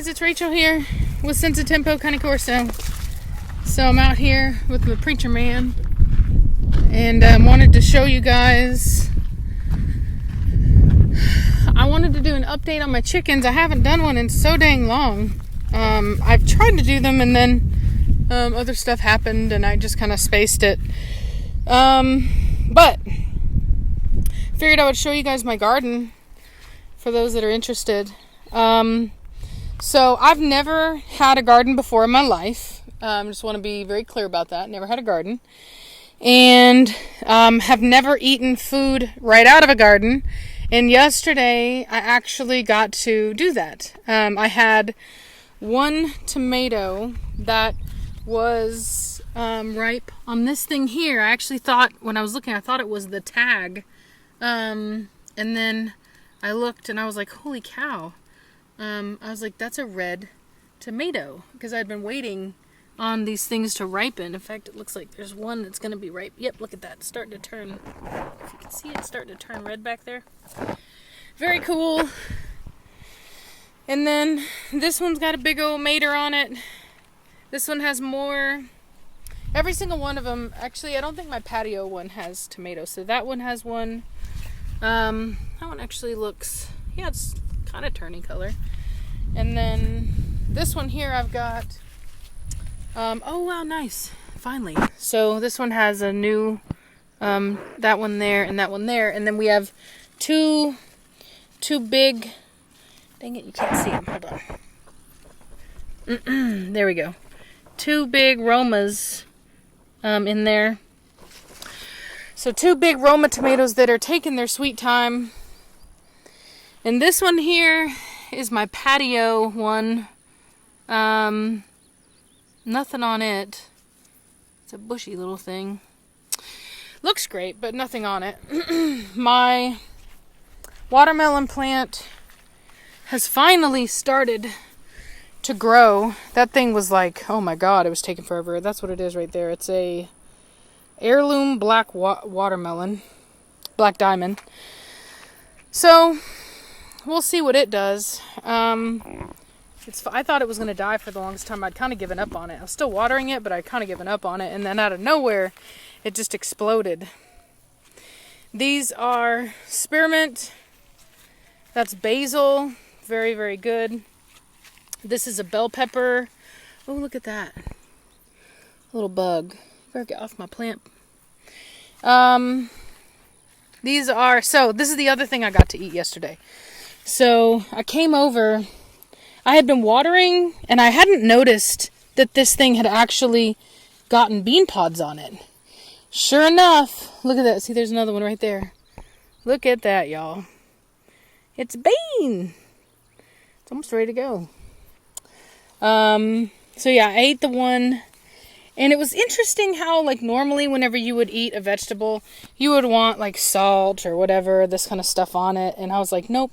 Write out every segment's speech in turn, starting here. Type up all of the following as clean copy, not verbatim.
guys, it's Rachel here with Senza Tempo Cane Corso. So I'm out here with the preacher man and wanted to show you guys. I wanted to do an update on my chickens. I haven't done one in so dang long. I've tried to do them and then other stuff happened and I just kind of spaced it. But figured I would show you guys my garden for those that are interested. So I've never had a garden before in my life. Just want to be very clear about that. Never had a garden. And have never eaten food right out of a garden. And yesterday I actually got to do that. I had one tomato that was ripe on this thing here. I actually thought, when I was looking, I thought it was the tag. And then I looked and I was like, holy cow. I was like, that's a red tomato, because I'd been waiting on these things to ripen. In fact, it looks like there's one that's going to be ripe. Yep, look at that. It's starting to turn. If you can see it, it's starting to turn red back there. Very cool. And then this one's got a big old mater on it. This one has more. Every single one of them. Actually, I don't think my patio one has tomatoes. So that one has one. That one actually looks, yeah, it's kind of turning color. And then this one here I've got, oh wow, nice, finally. So this one has a new, that one there and that one there. And then we have two big, dang it, you can't see them, hold on. There we go. Two big Romas in there. So two big Roma tomatoes that are taking their sweet time. And this one here is my patio one. Nothing on it. It's a bushy little thing. Looks great, but nothing on it. My watermelon plant has finally started to grow. That thing was like, oh my god, it was taking forever. That's what it is right there. It's a heirloom black watermelon. Black diamond. So we'll see what it does. I thought it was going to die for the longest time. I'd kind of given up on it. I was still watering it, but I'd kind of given up on it. And then out of nowhere, it just exploded. These are spearmint. That's basil. Very, very good. This is a bell pepper. Oh, look at that. Little bug. Better get off my plant. This is the other thing I got to eat yesterday. So I came over, I had been watering and I hadn't noticed that this thing had actually gotten bean pods on it. Sure enough, look at that. See, there's another one right there. Look at that, y'all. It's bean. It's almost ready to go. So yeah, I ate the one. And it was interesting how, like, normally whenever you would eat a vegetable, you would want, like, salt or whatever, this kind of stuff on it. And I was like, nope.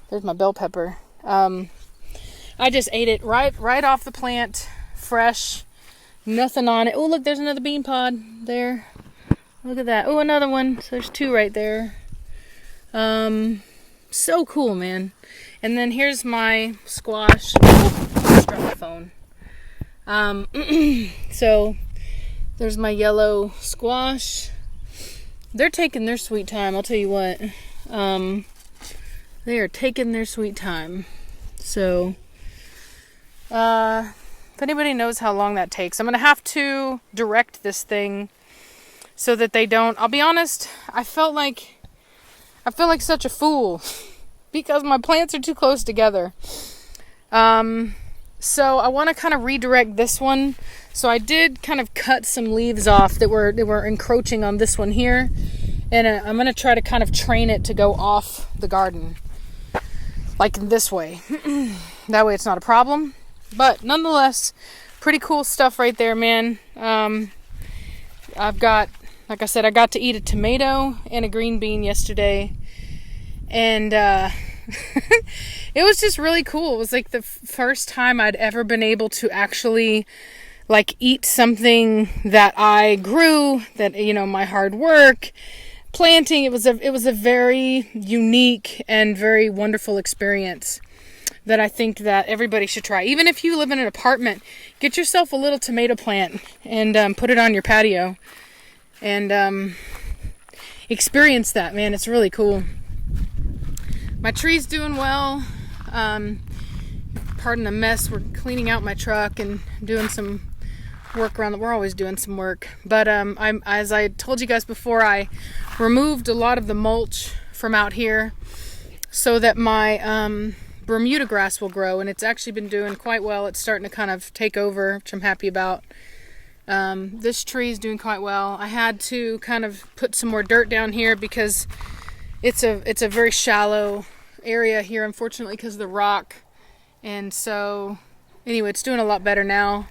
There's my bell pepper. I just ate it right off the plant, fresh, nothing on it. Oh, look, there's another bean pod there. Look at that. Oh, another one. So there's two right there. So cool, man. And then here's my squash. Oh, I just dropped my phone. So there's my yellow squash. They're taking their sweet time, I'll tell you what. They are taking their sweet time. So, if anybody knows how long that takes, I'm going to have to direct this thing so that they don't. I'll be honest, I feel like such a fool because my plants are too close together. So I want to kind of redirect this one. So I did kind of cut some leaves off that were encroaching on this one here. And I'm going to try to kind of train it to go off the garden. Like this way. That way it's not a problem. But nonetheless, pretty cool stuff right there, man. I've got, like I said, I got to eat a tomato and a green bean yesterday. And it was just really cool. It was like the first time I'd ever been able to actually like eat something that I grew, that, you know, my hard work planting. It was a very unique and very wonderful experience. that I think that everybody should try. Even if you live in an apartment, get yourself a little tomato plant and put it on your patio and experience that, man. It's really cool. My tree's doing well. Pardon the mess. We're cleaning out my truck and doing some work around. We're always doing some work. But as I told you guys before, I removed a lot of the mulch from out here so that my Bermuda grass will grow, and it's actually been doing quite well. It's starting to kind of take over, which I'm happy about. This tree is doing quite well. I had to kind of put some more dirt down here because it's a very shallow area here, unfortunately, because of the rock. And so anyway, it's doing a lot better now.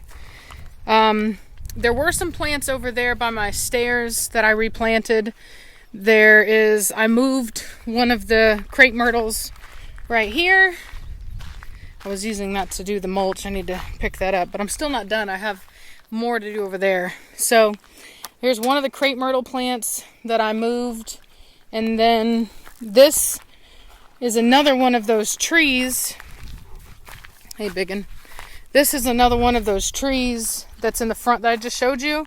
There were some plants over there by my stairs that I replanted. I moved one of the crepe myrtles right here. I was using that to do the mulch. I need to pick that up, but I'm still not done. I have more to do over there. So here's one of the crepe myrtle plants that I moved. And then this is another one of those trees. Hey, biggin. This is another one of those trees that's in the front that I just showed you.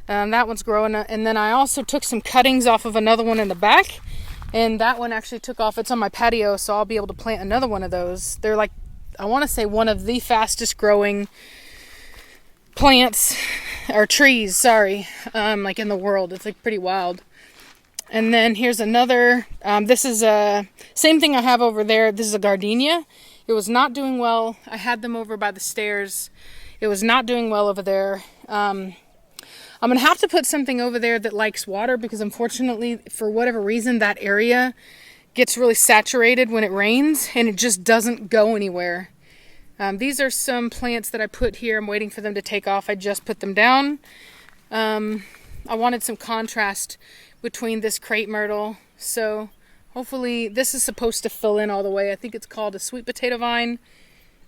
That one's growing. And then I also took some cuttings off of another one in the back. And that one actually took off. It's on my patio, so I'll be able to plant another one of those. They're like, I want to say one of the fastest growing plants, or trees, sorry, like in the world. It's like pretty wild. And then here's another, this is a, same thing I have over there. This is a gardenia. It was not doing well. I had them over by the stairs. It was not doing well over there. I'm going to have to put something over there that likes water because unfortunately, for whatever reason, that area gets really saturated when it rains and it just doesn't go anywhere. These are some plants that I put here. I'm waiting for them to take off. I just put them down. I wanted some contrast between this crepe myrtle. So hopefully this is supposed to fill in all the way. I think it's called a sweet potato vine.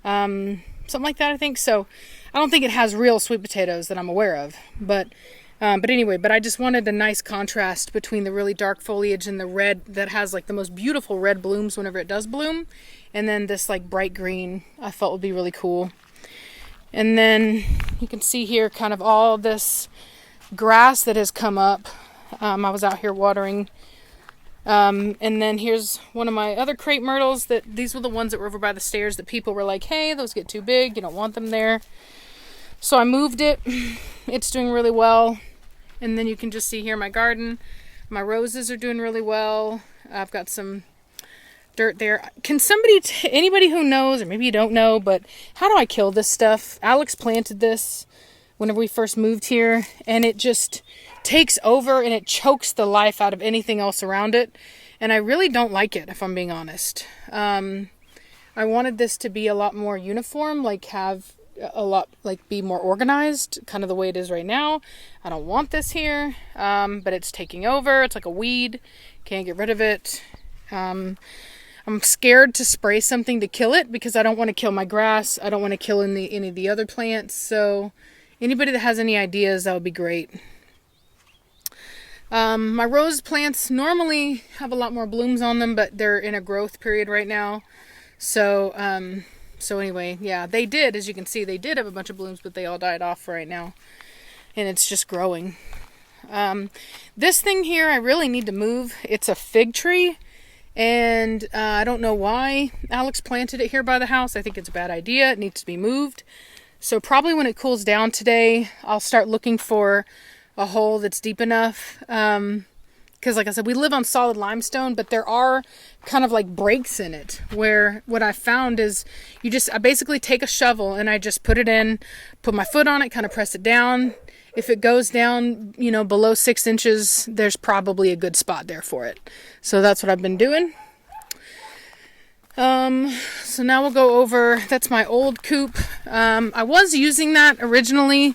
Something like that, I think. So I don't think it has real sweet potatoes that I'm aware of. But anyway, I just wanted a nice contrast between the really dark foliage and the red that has like the most beautiful red blooms whenever it does bloom. And then this like bright green I felt would be really cool. And then you can see here kind of all this grass that has come up. I was out here watering. And then here's one of my other crepe myrtles these were the ones that were over by the stairs that people were like, hey, those get too big. You don't want them there. So I moved it. It's doing really well. And then you can just see here my garden. My roses are doing really well. I've got some dirt there. Can somebody, anybody who knows, or maybe you don't know, but how do I kill this stuff? Alex planted this whenever we first moved here, and it just takes over and it chokes the life out of anything else around it. And I really don't like it, if I'm being honest. I wanted this to be a lot more uniform, like have be more organized, kind of the way it is right now. I don't want this here, but it's taking over. It's like a weed. Can't get rid of it. I'm scared to spray something to kill it because I don't want to kill my grass. I don't want to kill any of the other plants. So anybody that has any ideas, that would be great. My rose plants normally have a lot more blooms on them, but they're in a growth period right now. So anyway, yeah, they did, as you can see, they did have a bunch of blooms, but they all died off right now. And it's just growing. This thing here, I really need to move. It's a fig tree. And I don't know why Alex planted it here by the house. I think it's a bad idea. It needs to be moved. So probably when it cools down today, I'll start looking for a hole that's deep enough. Because like I said, we live on solid limestone, but there are kind of like breaks in it where what I found is I basically take a shovel and I just put it in, put my foot on it, kind of press it down. If it goes down, below 6 inches, there's probably a good spot there for it. So that's what I've been doing. So now we'll go over, that's my old coop. I was using that originally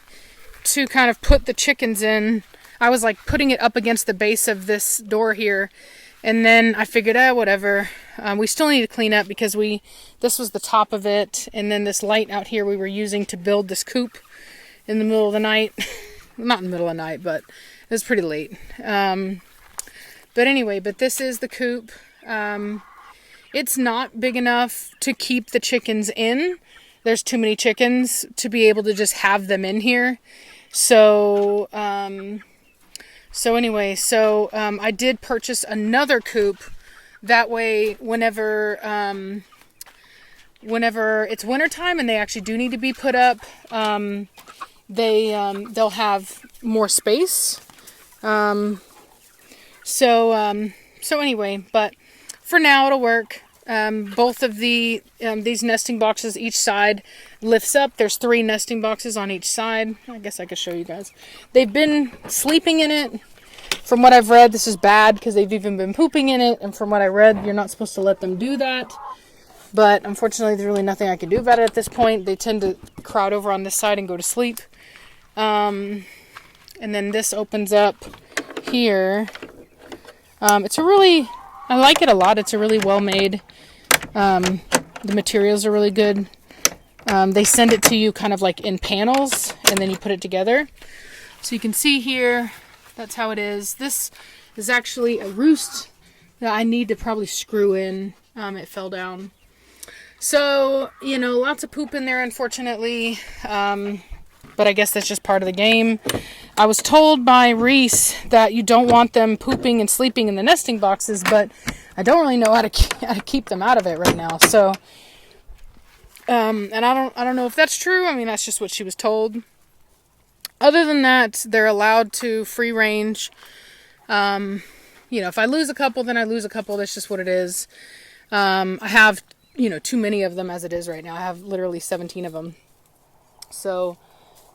to kind of put the chickens in. I was like putting it up against the base of this door here. And then I figured, whatever. We still need to clean up because this was the top of it. And then this light out here we were using to build this coop in the middle of the night. Not in the middle of the night, but it was pretty late. But anyway, this is the coop. It's not big enough to keep the chickens in. There's too many chickens to be able to just have them in here. So, anyway, I did purchase another coop. That way, whenever it's wintertime and they actually do need to be put up, they'll have more space. Anyway, but for now it'll work. Both of these nesting boxes, each side lifts up. There's 3 nesting boxes on each side. I guess I could show you guys. They've been sleeping in it. From what I've read, this is bad because they've even been pooping in it. And from what I read, you're not supposed to let them do that. But unfortunately, there's really nothing I can do about it at this point. They tend to crowd over on this side and go to sleep. And then this opens up here. I like it a lot. It's a really well-made. The materials are really good. They send it to you kind of like in panels, and then you put it together. So you can see here, that's how it is. This is actually a roost that I need to probably screw in. It fell down. So, lots of poop in there, unfortunately. But I guess that's just part of the game. I was told by Reese that you don't want them pooping and sleeping in the nesting boxes, but I don't really know how to keep them out of it right now. So, and I don't know if that's true. I mean, that's just what she was told. Other than that, they're allowed to free range. If I lose a couple, then I lose a couple. That's just what it is. I have, too many of them as it is right now. I have literally 17 of them. So,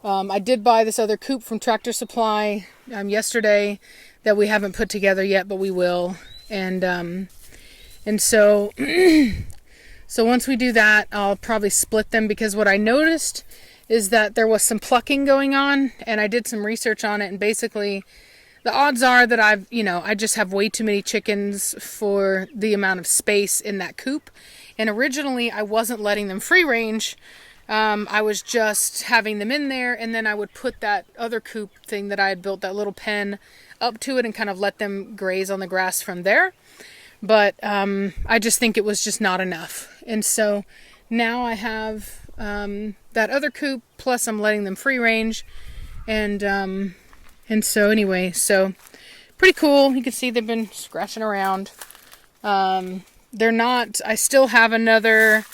I did buy this other coop from Tractor Supply yesterday that we haven't put together yet, but we will. And so, so once we do that, I'll probably split them, because what I noticed is that there was some plucking going on, and I did some research on it, and basically the odds are that I just have way too many chickens for the amount of space in that coop. And originally I wasn't letting them free range. I was just having them in there, and then I would put that other coop thing that I had built, that little pen, up to it and kind of let them graze on the grass from there. But I just think it was just not enough. And so now I have that other coop, plus I'm letting them free range. And so anyway, so pretty cool. You can see they've been scratching around. They're not, I still have another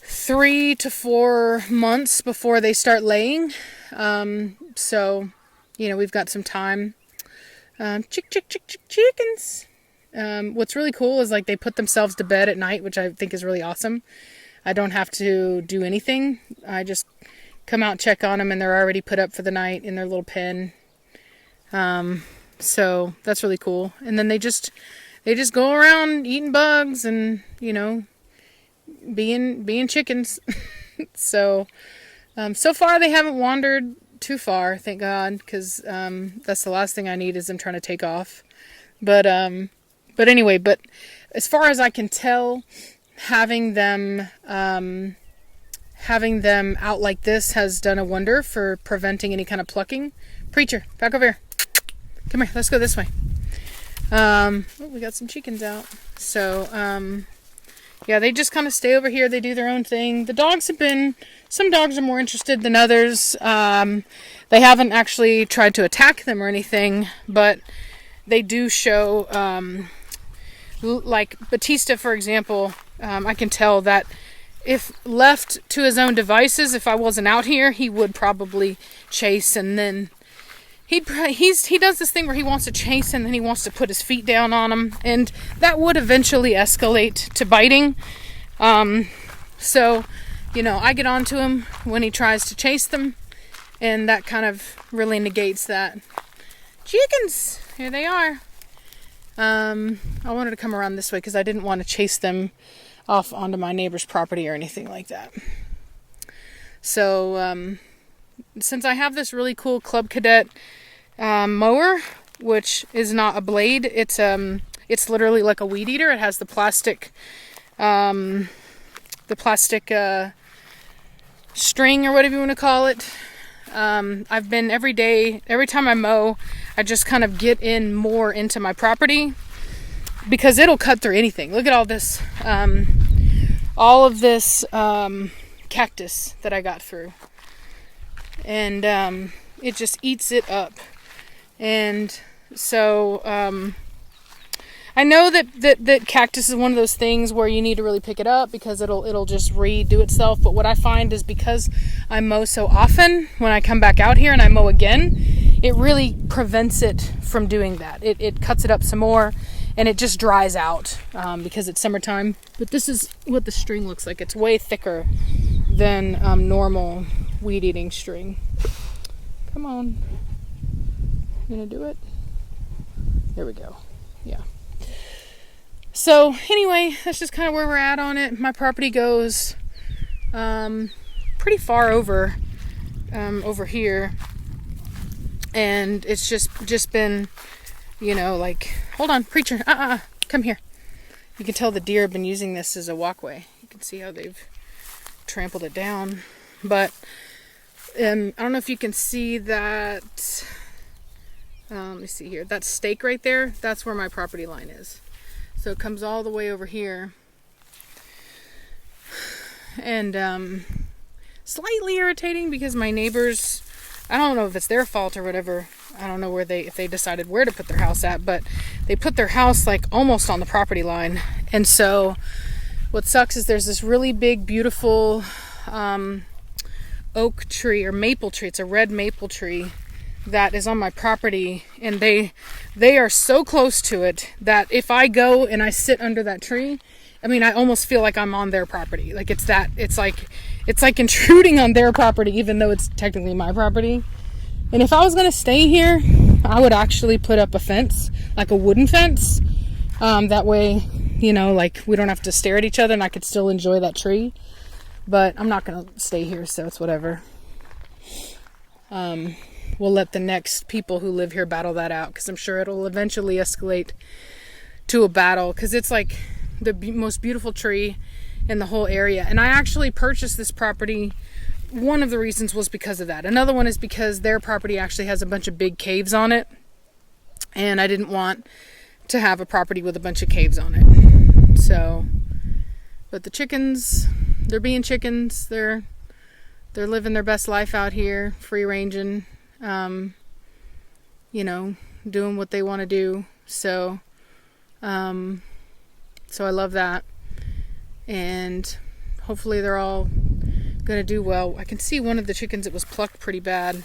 3 to 4 months before they start laying. So, we've got some time. Chickens. What's really cool is they put themselves to bed at night, which I think is really awesome. I don't have to do anything. I just come out and check on them, and they're already put up for the night in their little pen. So that's really cool. And then they just go around eating bugs and, being chickens. So far they haven't wandered too far, thank God, because that's the last thing I need is them trying to take off. But anyway, as far as I can tell, having them out like this has done a wonder for preventing any kind of plucking. Preacher, back over here. Come here, let's go this way. We got some chickens out. So, yeah, they just kind of stay over here. They do their own thing. The dogs some dogs are more interested than others. They haven't actually tried to attack them or anything, but they do show, like Batista, for example. I can tell that if left to his own devices, if I wasn't out here, he would probably chase, and then he does this thing where he wants to chase and then he wants to put his feet down on him, and that would eventually escalate to biting. So, I get onto him when he tries to chase them, and that kind of really negates that. Chickens, here they are. I wanted to come around this way because I didn't want to chase them off onto my neighbor's property or anything like that. So, since I have this really cool Club Cadet mower, which is not a blade, it's literally like a weed eater. It has the plastic string or whatever you want to call it. I've been every time I mow, I just kind of get in more into my property. because it'll cut through anything. Look at all of this cactus that I got through. And it just eats it up. And so I know that cactus is one of those things where you need to really pick it up because it'll just redo itself. But what I find is because I mow so often, when I come back out here and I mow again, it really prevents it from doing that. It cuts it up some more, and it just dries out because it's summertime. But this is what the string looks like. It's way thicker than normal weed eating string. Come on. You gonna do it? There we go. Yeah. So anyway, that's just kind of where we're at on it. My property goes pretty far over here, and it's just been, like, hold on, preacher, come here. You can tell the deer have been using this as a walkway. You can see how they've trampled it down. But I don't know if you can see that. Let me see here. That stake right there, that's where my property line is. So it comes all the way over here. And slightly irritating because my neighbors, I don't know if it's their fault or whatever. I don't know if they decided where to put their house at, but they put their house like almost on the property line. And so what sucks is there's this really big, beautiful oak tree or maple tree. It's a red maple tree that is on my property, and they are so close to it that if I go and I sit under that tree, I mean, I almost feel like I'm on their property. Like it's like intruding on their property, even though it's technically my property. And if I was going to stay here, I would actually put up a fence, like a wooden fence. That way, like we don't have to stare at each other and I could still enjoy that tree. But I'm not going to stay here, so it's whatever. We'll let the next people who live here battle that out, because I'm sure it'll eventually escalate to a battle, because it's like the most beautiful tree in the whole area. And I actually purchased this property. One of the reasons was because of that. Another one is because their property actually has a bunch of big caves on it, and I didn't want to have a property with a bunch of caves on it. So, but the chickens, they're being chickens. They're living their best life out here, free ranging, doing what they want to do. So I love that. And hopefully they're all going to do well. I can see one of the chickens that was plucked pretty bad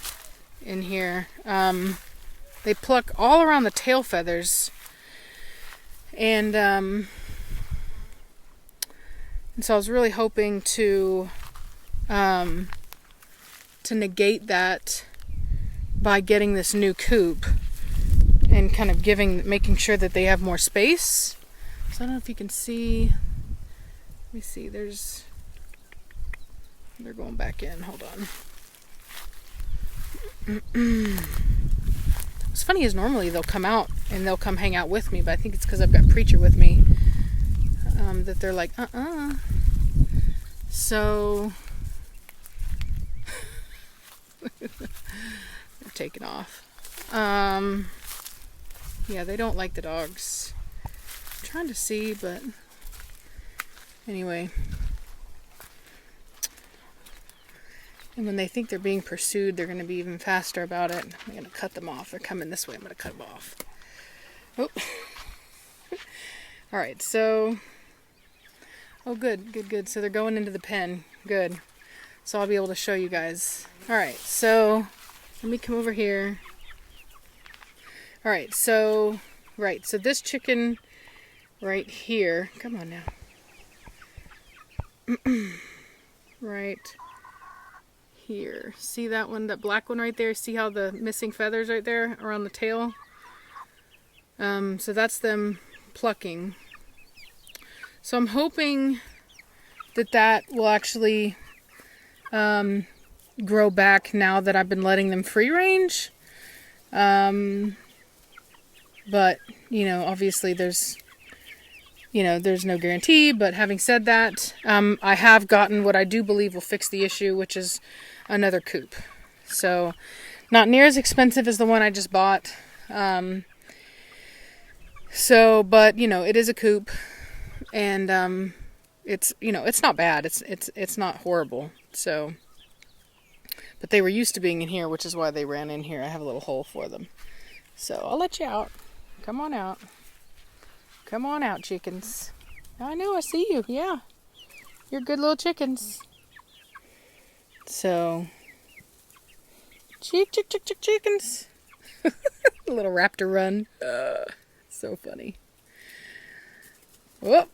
in here. They pluck all around the tail feathers. And so I was really hoping to negate that by getting this new coop and kind of making sure that they have more space. So I don't know if you can see. Let me see. They're going back in. Hold on. What's funny is normally they'll come out and they'll come hang out with me, but I think it's because I've got Preacher with me that they're like, So they're taking off. Yeah, they don't like the dogs. I'm trying to see, but anyway. And when they think they're being pursued, they're going to be even faster about it. I'm going to cut them off. They're coming this way. I'm going to cut them off. Oh. All right, so. Oh, good. So they're going into the pen. Good. So I'll be able to show you guys. All right, so let me come over here. All right, so this chicken right here. Come on now. Right here. See that one, that black one right there? See how the missing feathers right there are on the tail? So that's them plucking. So I'm hoping that will actually grow back now that I've been letting them free range. But, obviously there's no guarantee. But having said that, I have gotten what I do believe will fix the issue, which is another coop. So not near as expensive as the one I just bought. So, but you know, it is a coop, and it's, you know, it's not bad. It's not horrible. So, but they were used to being in here, which is why they ran in here. I have a little hole for them. So I'll let you out. Come on out. Come on out, chickens. I know, I see you. Yeah, you're good little chickens. So, chickens. A little raptor run. So funny. Whoop.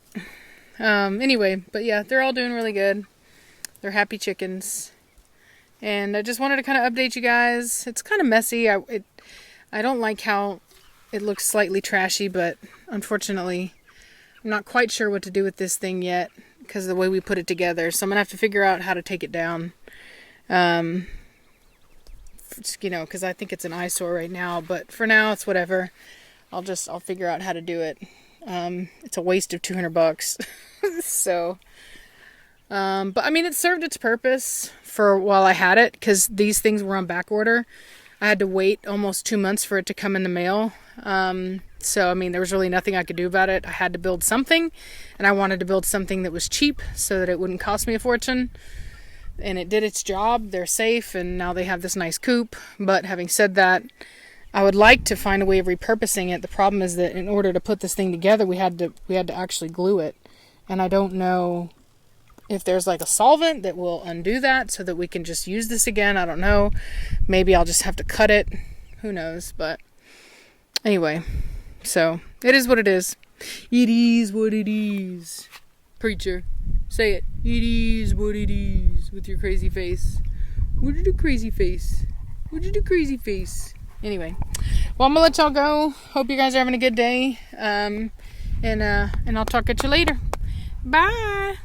Anyway, but yeah, they're all doing really good. They're happy chickens. And I just wanted to kind of update you guys. It's kind of messy. I don't like how it looks slightly trashy, but unfortunately, I'm not quite sure what to do with this thing yet because of the way we put it together. So I'm going to have to figure out how to take it down. You know, because I think it's an eyesore right now. But for now, it's whatever. I'll figure out how to do it. It's a waste of $200. So, but I mean, it served its purpose for while I had it, because these things were on back order. I had to wait almost 2 months for it to come in the mail. So, I mean, there was really nothing I could do about it. I had to build something, and I wanted to build something that was cheap so that it wouldn't cost me a fortune. And it did its job. They're safe, and now they have this nice coop. But having said that, I would like to find a way of repurposing it. The problem is that in order to put this thing together, we had to actually glue it. And I don't know if there's like a solvent that will undo that so that we can just use this again. I don't know. Maybe I'll just have to cut it. Who knows? But anyway, so it is what it is. It is what it is. Preacher, say it. It is what it is with your crazy face. What did you do, crazy face? What did you do, crazy face? Anyway, well, I'm gonna let y'all go. Hope you guys are having a good day. And I'll talk at you later. Bye.